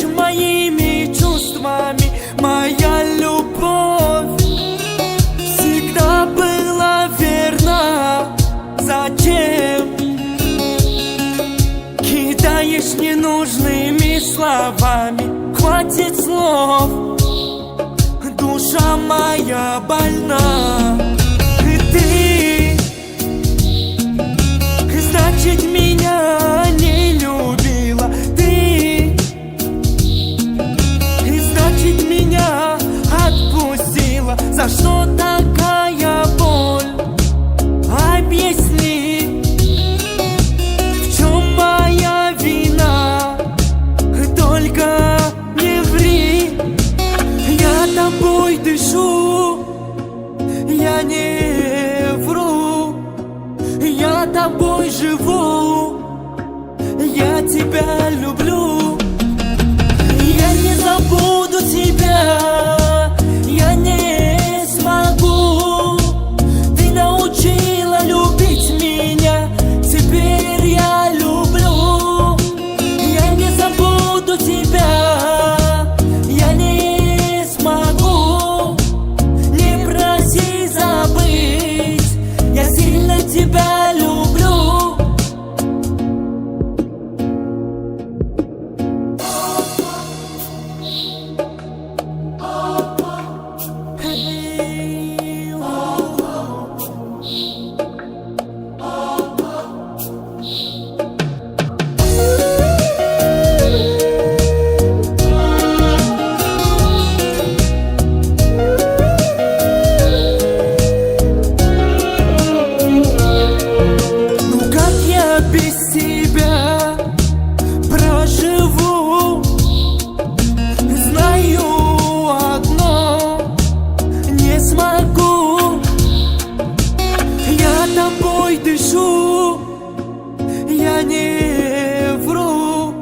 Владеешь моими чувствами, моя любовь всегда была верна. Зачем кидаешь ненужными словами? Хватит слов, душа моя больна. Ты, значит, меня не любила. Ты, значит, меня отпустила. За что такая боль? Объясни, в чем моя вина? Только не ври. Я тобой дышу, я не вру. Я тобой живу, я тебя люблю. Я не забуду тебя, я не смогу. Ты научила любить меня, теперь я люблю. Я не забуду тебя, я не смогу. Не проси забыть, я сильно тебя люблю. Ну как я без тебя проживу? Знаю одно, не смогу. Я тобой дышу, я не вру.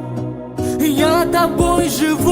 Я тобой живу,